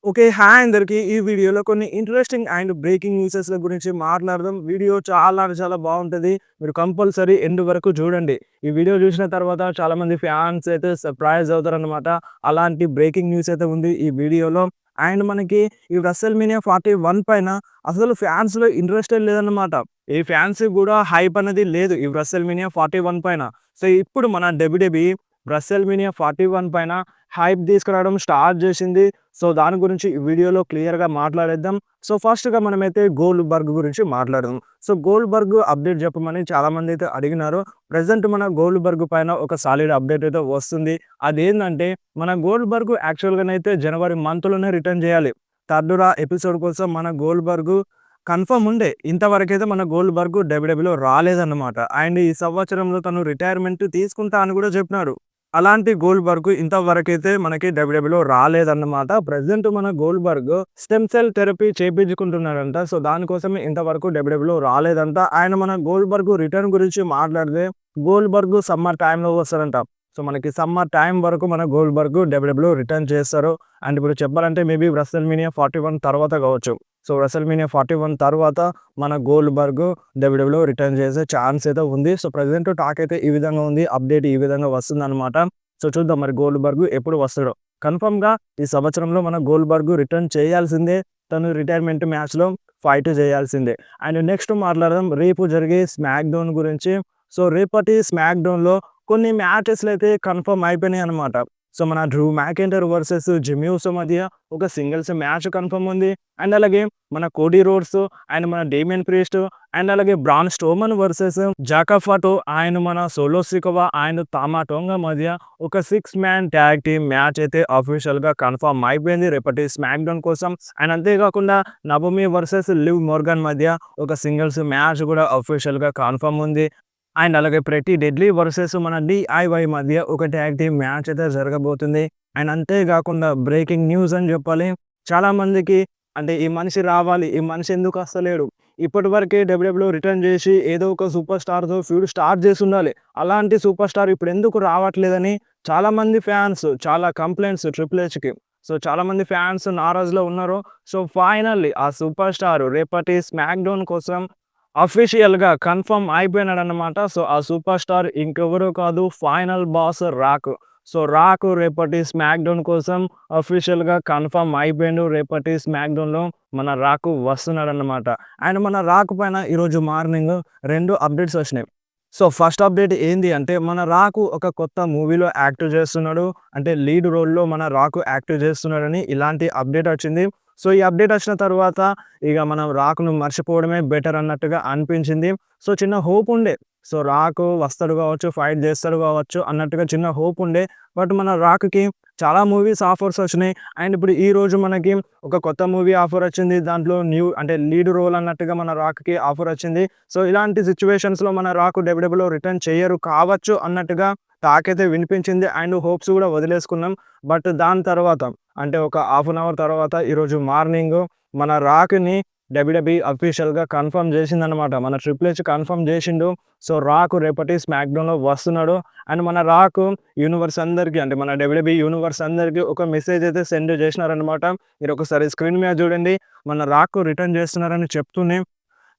Okay. Hi అందరికి. ఈ వీడియోలో కొన్ని ఇంట్రెస్టింగ్ అండ్ బ్రేకింగ్ న్యూసెస్‌ల గురించి మాట్లాడదాం. వీడియో చాలా అంటే చాలా బావుంటది. మీరు కంపల్సరీ ఎండ్ వరకు చూడండి. ఈ వీడియో చూసిన తర్వాత చాలామంది ఫ్యాన్స్ అయితే సర్ప్రైజ్ అవుతారనమాట. అలాంటి బ్రేకింగ్ న్యూస్ అయితే ఉంది ఈ వీడియోలో. అండ్ మనకి ఈ రెసల్‌మేనియా 41 పైన అసలు ఫ్యాన్స్‌లో ఇంట్రెస్టే లేదన్నమాట. ఈ ఫ్యాన్స్‌కి కూడా హైప్ అనేది లేదు ఈ రెసల్‌మేనియా 41 పైన. సో, ఇప్పుడు మన డబ్ల్యూడబ్ల్యూఈ రెసల్‌మేనియా 41 పైన హైప్ తీసుకురావడం స్టార్ట్ చేసింది. సో, దాని గురించి ఈ వీడియోలో క్లియర్‌గా మాట్లాడేద్దాం. సో, ఫస్ట్‌గా మనమైతే గోల్డ్‌బర్గ్ గురించి మాట్లాడదాం. సో, గోల్డ్‌బర్గ్ అప్డేట్ చెప్పమని చాలామంది అయితే అడిగినారు. ప్రెజెంట్ మన గోల్డ్‌బర్గ్ పైన ఒక సాలిడ్ అప్డేట్ అయితే వస్తుంది. అదేందంటే మన గోల్డ్‌బర్గ్ యాక్చువల్‌గానైతే జనవరి మంత్‌లోనే రిటర్న్ చేయాలి. థర్డ్ రా ఎపిసోడ్ కోసం మన గోల్డ్‌బర్గ్ కన్ఫర్మ్ ఉండే. ఇంతవరకైతే మన గోల్డ్‌బర్గ్ డబ్ల్యూడబ్ల్యూలో రాలేదన్నమాట. అండ్ ఈ సంవత్సరంలో తను రిటైర్మెంట్ తీసుకుంటా అని కూడా చెప్పినాడు. అలాంటి గోల్డ్‌బర్గ్ ఇంతవరకైతే మనకి డబ్ల్యూడబ్ల్యూలో రాలేదన్నమాట. ప్రెజెంట్ మన గోల్డ్‌బర్గ్ స్టెమ్ సెల్ థెరపీ చేపించుకుంటున్నాడంట. సో, దానికోసమే ఇంతవరకు డబ్ల్యూడబ్ల్యూలో రాలేదంట. ఆయన మన గోల్డ్‌బర్గ్ రిటర్న్ గురించి మాట్లాడితే గోల్డ్‌బర్గ్ సమ్మర్ టైమ్‌లో వస్తాడంట. సో, మనకి సమ్మర్ టైమ్ వరకు మన గోల్డ్‌బర్గ్ డబ్ల్యూడబ్ల్యూలో రిటర్న్ చేస్తారు. అండ్ ఇప్పుడు చెప్పాలంటే మేబీ రెసల్‌మేనియా 41 తర్వాత కావచ్చు. సో, రెసల్‌మేనియా 41 తర్వాత మన గోల్డ్‌బర్గ్ డబ్ల్యూడబ్ల్యూలో రిటర్న్ చేసే ఛాన్స్ అయితే ఉంది. సో, ప్రెజెంట్ టాక్ అయితే ఈ విధంగా ఉంది. అప్డేట్ ఈ విధంగా వస్తుందన్నమాట. సో, చూద్దాం మరి గోల్డ్‌బర్గ్ ఎప్పుడు వస్తాడో. కన్ఫర్మ్‌గా ఈ సంవత్సరంలో మన గోల్డ్‌బర్గ్ రిటర్న్ చేయాల్సిందే. తను రిటైర్మెంట్ మ్యాచ్‌లో ఫైట్ చేయాల్సిందే. అండ్ నెక్స్ట్ మాట్లాడదాం రేపు జరిగే స్మాక్ డౌన్ గురించి. సో, రేపటి స్మాక్ డౌన్‌లో కొన్ని మ్యాచెస్‌లయితే కన్ఫర్మ్ అయిపోయినాయన్నమాట. సో, మన డ్రూ మ్యాకెంటైర్ వర్సెస్ జిమ్మీ ఊసో మధ్య ఒక సింగిల్స్ మ్యాచ్ కన్ఫర్మ్ ఉంది. అండ్ అలాగే మన కోడీ రోడ్స్ అండ్ మన డేమియన్ ప్రీస్ట్ అండ్ అలాగే బ్రాన్ స్ట్రోమన్ వర్సెస్ జాకాఫాటో అండ్ మన సోలో సికోవా అండ్ తామా టోంగా మధ్య ఒక 6 మ్యాన్ ట్యాగ్ టీమ్ మ్యాచ్ అయితే అఫీషియల్‌గా కన్ఫర్మ్ అయిపోయింది రేపటి స్మాక్ డౌన్ కోసం. అండ్ అంతేకాకుండా నవోమి వర్సెస్ లివ్ మోర్గాన్ మధ్య ఒక సింగిల్స్ మ్యాచ్ కూడా అఫీషియల్‌గా కన్ఫర్మ్ ఉంది. అండ్ అలాగే ప్రెటీ డెడ్లీ వర్సెస్ మన డీఐవై మధ్య ఒక ట్యాగ్ టీమ్ మ్యాచ్ అయితే జరగబోతుంది. అండ్ అంతేకాకుండా బ్రేకింగ్ న్యూస్ అని చెప్పాలి. చాలా మందికి అంటే ఈ మనిషి రావాలి, ఈ మనిషి ఎందుకు వస్తలేడు? ఇప్పటివరకే డబ్ల్యూడబ్ల్యూలో రిటర్న్ చేసి ఏదో ఒక సూపర్ స్టార్‌తో ఫ్యూడ్ స్టార్ట్ చేసి ఉండాలి. అలాంటి సూపర్ స్టార్ ఇప్పుడు ఎందుకు రావట్లేదని చాలామంది ఫ్యాన్స్ చాలా కంప్లెయింట్స్ ట్రిపుల్ హెచ్‌కి. సో, చాలామంది ఫ్యాన్స్ నారాజులో ఉన్నారు. సో, ఫైనల్లీ ఆ సూపర్ స్టార్ రేపటి స్మాక్ డౌన్ కోసం అఫీషియల్‌గా కన్ఫర్మ్ అయిపోయినాడన్నమాట. సో, ఆ సూపర్ స్టార్ ఇంకెవరో కాదు final boss rock. So, rock రేపటి స్మాక్ డౌన్ కోసం అఫీషియల్‌గా కన్ఫర్మ్ అయిపోయిండు. రేపటి స్మాక్ డౌన్‌లో మన రాక్ వస్తున్నాడన్నమాట. అండ్ మన రాక్ పైన ఈరోజు మార్నింగ్ 2 అప్డేట్స్ వచ్చినాయి. సో, ఫస్ట్ అప్డేట్ ఏంది అంటే మన రాకు ఒక కొత్త మూవీలో యాక్ట్ చేస్తున్నాడు. అంటే లీడ్ రోల్‌లో మన రాకు యాక్ట్ చేస్తున్నాడని ఇలాంటి అప్డేట్ వచ్చింది. సో, ఈ అప్డేట్ వచ్చిన తర్వాత ఇగ మనం రాకును మర్చిపోవడమే బెటర్ అన్నట్టుగా అనిపించింది. సో, చిన్న హోప్ ఉండే. సో, రాకు వస్తాడు కావచ్చు, ఫైట్ చేస్తాడు కావచ్చు అన్నట్టుగా చిన్న హోప్ ఉండే. బట్ మన రాక్‌కి చాలా మూవీస్ ఆఫర్స్ వచ్చినాయి. అండ్ ఇప్పుడు ఈరోజు మనకి ఒక కొత్త మూవీ ఆఫర్ వచ్చింది. దాంట్లో న్యూ అంటే లీడ్ రోల్ అన్నట్టుగా మన రాక్‌కి ఆఫర్ వచ్చింది. సో, ఇలాంటి సిట్యుయేషన్స్‌లో మన రాకు డబ్ల్యూడబ్ల్యూలో రిటర్న్ చెయ్యరు కావచ్చు అన్నట్టుగా టాక్ అయితే వినిపించింది. అండ్ హోప్స్ కూడా వదిలేసుకున్నాం. బట్ దాని తర్వాత అంటే ఒక హాఫ్ అన్ అవర్ తర్వాత ఈరోజు మార్నింగ్ మన రాక్‌ని డబ్ల్యూడబ్ల్యూఈ అఫీషియల్‌గా కన్ఫర్మ్ చేసిందనమాట. మన ట్రిపుల్ హెచ్ కన్ఫర్మ్ చేసిండు. సో, రాక్ రేపటి స్మాక్ డౌన్‌లో వస్తున్నాడు. అండ్ మన రాక్ యూనివర్స్ అందరికీ అంటే మన డబ్ల్యూడబ్ల్యూఈ యూనివర్స్ అందరికీ ఒక మెసేజ్ అయితే సెండ్ చేసినారనమాట. మీరు ఒకసారి స్క్రీన్ మీద చూడండి. మన రాక్ రిటర్న్ చేస్తున్నారని చెప్తూనే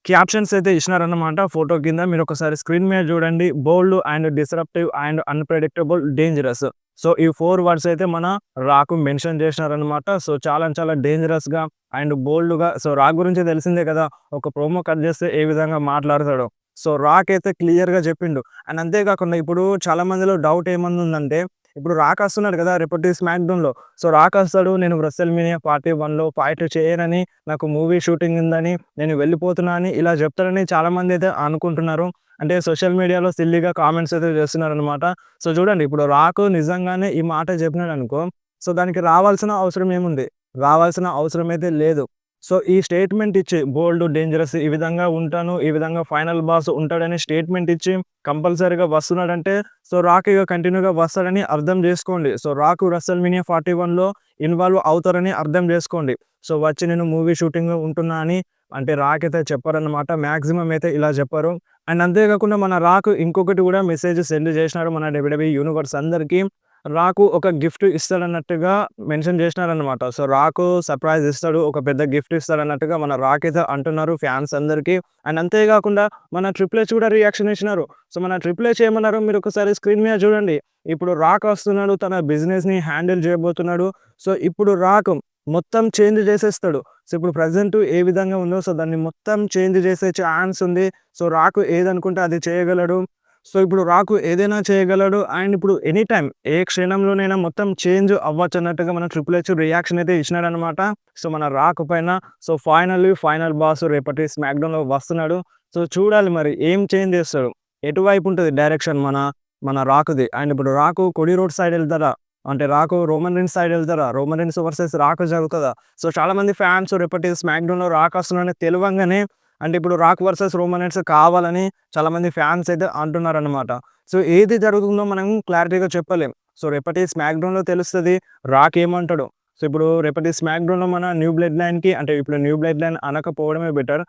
క్యాప్షన్స్ అయితే ఇచ్చినారన్నమాట ఫోటో కింద. మీరు ఒకసారి స్క్రీన్ మీద చూడండి. Bold and disruptive and unpredictable dangerous. So, ఈ 4 వర్డ్స్ అయితే మన రాకు మెన్షన్ చేసినారన్నమాట. సో, చాలా చాలా డేంజరస్‌గా అండ్ బోల్డ్‌గా సో, రాక్ గురించి తెలిసిందే కదా! ఒక ప్రోమో కట్ చేస్తే ఏ విధంగా మాట్లాడతాడో. సో, రాక్ అయితే క్లియర్‌గా చెప్పిండు. అండ్ అంతేకాకుండా ఇప్పుడు చాలా మందిలో డౌట్ ఏముందంటే ఇప్పుడు రాక్ వస్తున్నాడు కదా! రేపటి స్మాక్ డౌన్‌లో. సో, రాక్ వస్తాడు. నేను రెసల్‌మేనియా 41లో ఫైట్ చేయనని, నాకు మూవీ షూటింగ్ ఉందని, నేను వెళ్ళిపోతున్నా అని ఇలా చెప్తాడని చాలామంది అయితే అనుకుంటున్నారు. అంటే సోషల్ మీడియాలో సిల్లీగా కామెంట్స్ అయితే చేస్తున్నారనమాట. సో, చూడండి ఇప్పుడు రాకు నిజంగానే ఈ మాట చెప్పినాడనుకో, సో, దానికి రావాల్సిన అవసరం ఏముంది? రావాల్సిన అవసరం అయితే లేదు. సో, ఈ స్టేట్మెంట్ ఇచ్చి బోల్డ్, డేంజరస్ ఈ విధంగా ఉంటాను, ఈ విధంగా ఫైనల్ బాస్ ఉంటాడని స్టేట్మెంట్ ఇచ్చి కంపల్సరీగా వస్తున్నాడంటే సో, రాక్ ఇగ కంటిన్యూగా వస్తాడని అర్థం చేసుకోండి. సో, రాక్ రెసల్‌మేనియా 41లో ఇన్వాల్వ్ అవుతారని అర్థం చేసుకోండి. సో, వచ్చి నేను మూవీ షూటింగ్‌లో ఉంటున్నా అని అంటే రాక్ అయితే చెప్పరనమాట. మాక్సిమం అయితే ఇలా చెప్పరు. అండ్ అంతేకాకుండా మన రాక్ ఇంకొకటి కూడా మెసేజ్ సెండ్ చేసినాడు మన డబ్ల్యూడబ్ల్యూఈ యూనివర్స్ అందరికీ. రాకు ఒక గిఫ్ట్ ఇస్తాడన్నట్టుగా మెన్షన్ చేసినారనమాట. సో, రాకు సర్ప్రైజ్ ఇస్తాడు. ఒక పెద్ద గిఫ్ట్ ఇస్తాడన్నట్టుగా మన రాక్ అయితే అంటున్నారు ఫ్యాన్స్ అందరికీ. అండ్ అంతే గాకుండా మన ట్రిపుల్ హెచ్ కూడా రియాక్షన్ ఇచ్చినారు. సో, మన ట్రిపుల్ హెచ్ ఏమన్నారు మీరొకసారి స్క్రీన్ మీద చూడండి. ఇప్పుడు రాక్ వస్తున్నాడు. తన బిజినెస్‌ని హ్యాండిల్ చేయబోతున్నాడు. సో, ఇప్పుడు రాక్ మొత్తం చేంజ్ చేసేస్తాడు. సో, ఇప్పుడు ప్రెజెంట్ ఏ విధంగా ఉందో సో, దాన్ని మొత్తం చేంజ్ చేసే ఛాన్స్ ఉంది. సో, రాకు ఏదనుకుంటే అది చేయగలడు. సో, ఇప్పుడు రాకు ఏదైనా చేయగలడు. అండ్ ఇప్పుడు ఎనీ టైమ్ ఏ క్షణంలోనైనా మొత్తం చేంజ్ అవ్వచ్చన్నట్టుగా మన ట్రిపుల్ హెచ్ రియాక్షన్ అయితే ఇచ్చినాడనమాట. సో, మన రాక్ పైన. సో, ఫైనల్ బాస్ రేపటి స్మాక్‌డౌన్‌లో వస్తున్నాడు. సో, చూడాలి మరి ఏం చేంజ్ చేస్తాడు? ఎటువైపు ఉంటది డైరెక్షన్ మన రాకుది. అండ్ ఇప్పుడు రాకు కొడి రోడ్ సైడ్ ఎళ్తాడా? అంటే రాకు రోమన్ రీన్స్ సైడ్ ఎళ్తారా? రోమన్ రీన్స్ వర్సెస్ రాకు జరుగుతదా? సో, చాలామంది ఫ్యాన్స్ రేపటి స్మాక్‌డౌన్‌లో రాక్ వస్తున్నాడని తెలవంగానే అంటే ఇప్పుడు రాక్ వర్సెస్ రోమన్ రీన్స్ కావాలని చాలామంది ఫ్యాన్స్ అయితే అంటున్నారనమాట. సో, ఏది జరుగుతుందో మనం క్లారిటీగా చెప్పలేం. సో, రేపటి స్మాక్‌డౌన్‌లో తెలుస్తది రాక్ ఏమంటాడో. సో, ఇప్పుడు రేపటి స్మాక్‌డౌన్‌లో మన న్యూ బ్లడ్ లైన్‌కి అంటే ఇప్పుడు న్యూ బ్లడ్ లైన్ అనకపోవడమే బెటర్.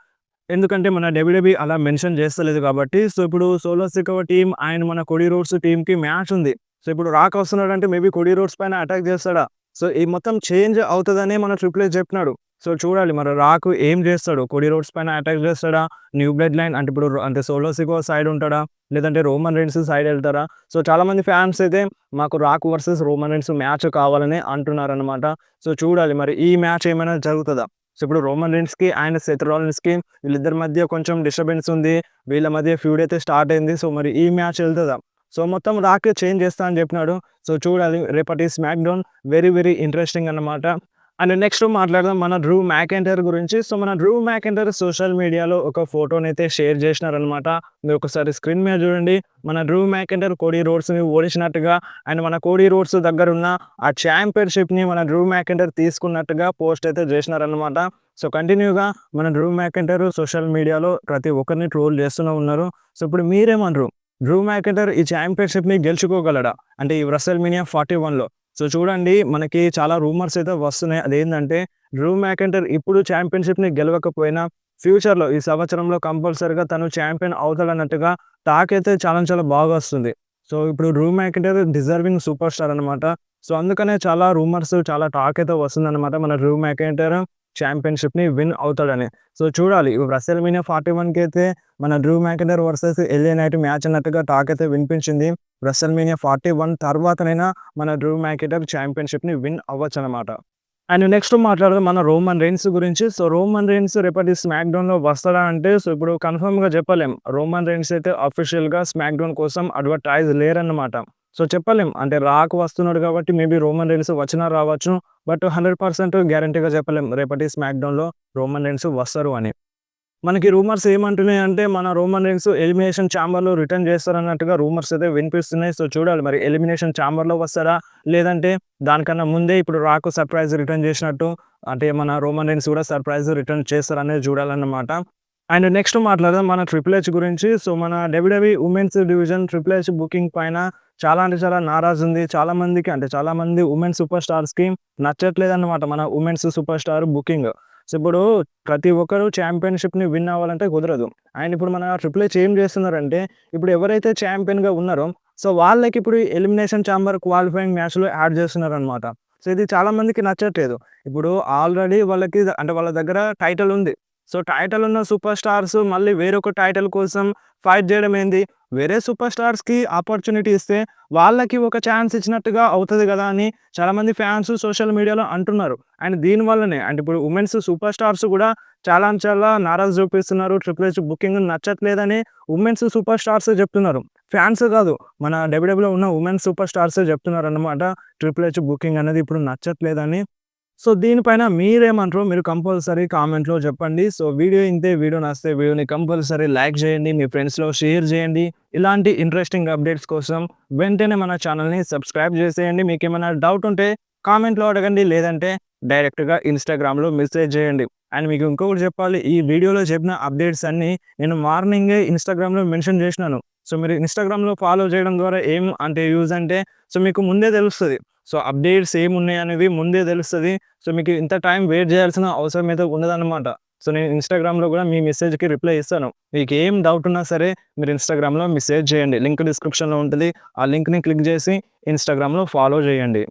ఎందుకంటే మన డబ్ల్యూడబ్ల్యూఈ అలా మెన్షన్ చేస్తలేదు కాబట్టి. సో, ఇప్పుడు సోలో సికోవా టీమ్ అండ్ మన కోడీ రోడ్స్ టీమ్‌కి మ్యాచ్ ఉంది. సో, ఇప్పుడు రాక్ వస్తున్నాడంటే మేబీ కోడీ రోడ్స్ పైన అటాక్ చేస్తాడా? సో, ఈ మొత్తం చేంజ్ అవుతదనే మన ట్రిపుల్ హెచ్ చెప్పినాడు. సో, చూడాలి మరి రాక్ ఏం చేస్తాడు? కోడీ రోడ్స్ పైన అటాక్ చేస్తాడా? న్యూ బ్లడ్ లైన్ అంటే ఇప్పుడు అంటే సోలో సికోవా సైడ్ ఉంటాడా? లేదంటే రోమన్ రీన్స్ సైడ్ ఎళ్తారా? సో, చాలామంది ఫ్యాన్స్ అయితే మాకు Rock versus Roman Reigns match కావాలని అంటున్నారనమాట. సో, చూడాలి మరి ఈ మ్యాచ్ ఏమైనా జరుగుతదా? సో, ఇప్పుడు రోమన్ రీన్స్‌కి అండ్ సెత్ రాలిన్స్‌కి వీళ్ళిద్దరి మధ్య కొంచెం డిస్టర్బెన్స్ ఉంది. వీళ్ళ మధ్య ఫ్యూడ్ అయితే స్టార్ట్ అయింది. సో, మరి ఈ మ్యాచ్ ఎళ్తదా? సో, మొత్తం రాక్ చేంజ్ చేస్తా అని చెప్పినాడు. సో, చూడాలి రేపటి స్మాక్‌డౌన్ వెరీ ఇంట్రెస్టింగ్ అన్నమాట. అండ్ నెక్స్ట్ మాట్లాడదాం మన డ్రూ మ్యాకెంటైర్ గురించి. సో, మన డ్రూ మ్యాకెంటైర్ సోషల్ మీడియాలో ఒక ఫోటోనైతే షేర్ చేసినారనమాట. మీరు ఒకసారి స్క్రీన్ మీద చూడండి. మన డ్రూ మ్యాకెంటైర్ కోడీ రోడ్స్‌ని ఓడించినట్టుగా అండ్ మన కోడీ రోడ్స్ దగ్గరున్న ఆ ఛాంపియన్‌షిప్‌ని మన డ్రూ మ్యాకెంటైర్ తీసుకున్నట్టుగా పోస్ట్ అయితే చేసినారనమాట. సో, కంటిన్యూగా మన డ్రూ మ్యాకెంటైర్ సోషల్ మీడియాలో ప్రతి ఒక్కరిని ట్రోల్ చేస్తూనే ఉన్నారు. సో, ఇప్పుడు మీరేమంటారు? డ్రూ మ్యాకెంటైర్ ఈ ఛాంపియన్‌షిప్‌ని గెలుచుకోగలడా? అంటే ఈ WrestleMania 41లో. సో, చూడండి మనకి చాలా రూమర్స్ అయితే వస్తున్నాయి. అదేంటంటే డ్రూ మ్యాకెంటైర్ ఇప్పుడు ఛాంపియన్‌షిప్‌ని గెలవకపోయినా ఫ్యూచర్‌లో ఈ సంవత్సరంలో కంపల్సరీగా తను ఛాంపియన్ అవుతాడన్నట్టుగా టాక్ అయితే చాలా బాగా వస్తుంది. సో, ఇప్పుడు Drew McIntyre deserving super star అనమాట. సో, అందుకనే చాలా రూమర్స్ చాలా టాక్ అయితే వస్తుందన్నమాట. మన డ్రూ మ్యాకెంటైర్ ఛాంపియన్‌షిప్‌ని విన్ అవుతాడని. సో, చూడాలి ఇప్పుడు WrestleMania 41కి అయితే మన Drew McIntyre versus LA Knight match అన్నట్టుగా టాక్ అయితే వినిపించింది. WrestleMania 41 తర్వాతనైనా మన డ్రూ మ్యాకెంటైర్ ఛాంపియన్‌షిప్‌ని విన్ అవ్వచ్చనమాట. అండ్ నెక్స్ట్ మాట్లాడదాం మన రోమన్ రీన్స్ గురించి. సో, రోమన్ రీన్స్ రేపటి స్మాక్‌డౌన్‌లో వస్తాడా అంటే సో, ఇప్పుడు కన్ఫర్మ్‌గా చెప్పలేం. రోమన్ రీన్స్ అయితే అఫీషియల్‌గా స్మాక్‌డౌన్ కోసం అడ్వర్టైజ్ లేరన్నమాట. సో, చెప్పలేం. అంటే రాక్ వస్తున్నాడు కాబట్టి మేబీ రోమన్ రీన్స్ వచ్చినా రావచ్చు. బట్ 100% గ్యారంటీగా చెప్పలేం రేపటి స్మాక్‌డౌన్‌లో రోమన్ రీన్స్ వస్తారు అని. మనకి రూమర్స్ ఏమంటున్నాయంటే మన రోమన్ రీన్స్ ఎలిమినేషన్ ఛాంబర్‌లో రిటర్న్ చేస్తారన్నట్టుగా రూమర్స్ అయితే వినిపిస్తున్నాయి. సో, చూడాలి మరి ఎలిమినేషన్ ఛాంబర్‌లో వస్తాడా? లేదంటే దానికన్నా ముందే ఇప్పుడు రాక్ సర్ప్రైజ్ రిటర్న్ చేసినట్టు అంటే మన రోమన్ రీన్స్ కూడా సర్ప్రైజ్ రిటర్న్ చేస్తారనేది చూడాలన్నమాట. అండ్ నెక్స్ట్ మాట్లాడదాం మన ట్రిపుల్ హెచ్ గురించి. సో, మన WWE women's division triple H booking పైన చాలా అంటే చాలా నారాజు ఉంది. చాలామంది ఉమెన్ సూపర్ స్టార్స్‌కి నచ్చట్లేదన్నమాట మన women's super star booking. So, ఇప్పుడు ప్రతి ఒక్కరు ఛాంపియన్‌షిప్‌ని విన్ అవ్వాలంటే కుదరదు. అండ్ ఇప్పుడు మన ట్రిపుల్ హెచ్ ఏం చేస్తున్నారంటే ఇప్పుడు ఎవరైతే ఛాంపియన్‌గా ఉన్నారో సో, వాళ్ళకి ఇప్పుడు ఎలిమినేషన్ ఛాంబర్ క్వాలిఫైయింగ్ మ్యాచ్‌లో యాడ్ చేస్తున్నారన్నమాట. సో, ఇది చాలా మందికి నచ్చట్లేదు. ఇప్పుడు ఆల్రెడీ వాళ్ళకి అంటే వాళ్ళ దగ్గర టైటిల్ ఉంది. సో, టైటిల్ ఉన్న సూపర్ స్టార్స్ మళ్ళీ వేరొక టైటిల్ కోసం ఫైట్ చేయడం ఏంది? వేరే సూపర్ స్టార్స్‌కి ఆపర్చునిటీ ఇస్తే వాళ్ళకి ఒక ఛాన్స్ ఇచ్చినట్టుగా అవుతది గదా! అని చాలామంది ఫ్యాన్స్ సోషల్ మీడియాలో అంటున్నారు. అండ్ దీని వల్లనే అంటే ఇప్పుడు ఉమెన్స్ సూపర్ స్టార్స్ కూడా చాలా నారాజు చూపిస్తున్నారు. ట్రిపుల్ హెచ్ బుకింగ్ నచ్చట్లేదని ఉమెన్స్ సూపర్ స్టార్స్ చెప్తున్నారు. ఫ్యాన్స్ కాదు మన డబ్ల్యూడబ్ల్యూఈలో ఉన్న ఉమెన్స్ సూపర్ స్టార్సే చెప్తున్నారన్నమాట. ట్రిపుల్ హెచ్ బుకింగ్ అనేది ఇప్పుడు నచ్చట్లేదని. సో, దీనిపైన మీరేమంటారో మీరు కంపల్సరీ కామెంట్‌లో చెప్పండి. సో, వీడియో ఇంతే. వీడియో నచ్చితే వీడియోని కంపల్సరీ లైక్ చేయండి. మీ ఫ్రెండ్స్‌లో షేర్ చేయండి. ఇలాంటి ఇంట్రెస్టింగ్ అప్డేట్స్ కోసం వెంటనే మన ఛానల్‌ని సబ్స్క్రైబ్ చేసేయండి. మీకేమైనా డౌట్ ఉంటే కామెంట్‌లో అడగండి. లేదంటే డైరెక్ట్‌గా ఇన్‌స్టాగ్రామ్‌లో మెసేజ్ చేయండి. అండ్ మీకు ఇంకొకటి చెప్పాలి. ఈ వీడియోలో చెప్పిన అప్డేట్స్ అన్నీ నేను మార్నింగే ఇన్‌స్టాగ్రామ్‌లో మెన్షన్ చేసినాను. సో, మీరు ఇన్‌స్టాగ్రామ్‌లో ఫాలో చేయడం ద్వారా ఏం అంటే యూజ్ అంటే సో, మీకు ముందే తెలుస్తది. సో, అప్డేట్స్ ఏమున్నాయనేవి ముందే తెలుస్తది. సో, మీకు ఇంత టైం వెయిట్ చేయాల్సిన అవసరం అయితే ఉండదన్నమాట. సో నేను ఇన్‌స్టాగ్రామ్‌లో కూడా మీ మెసేజ్‌కి రిప్లై ఇస్తాను. మీకు ఏం డౌట్ ఉన్నా సరే మీరు ఇన్‌స్టాగ్రామ్‌లో మెసేజ్ చేయండి. లింక్ డిస్క్రిప్షన్‌లో ఉంటది. ఆ లింక్‌ని క్లిక్ చేసి ఇన్‌స్టాగ్రామ్‌లో ఫాలో చేయండి.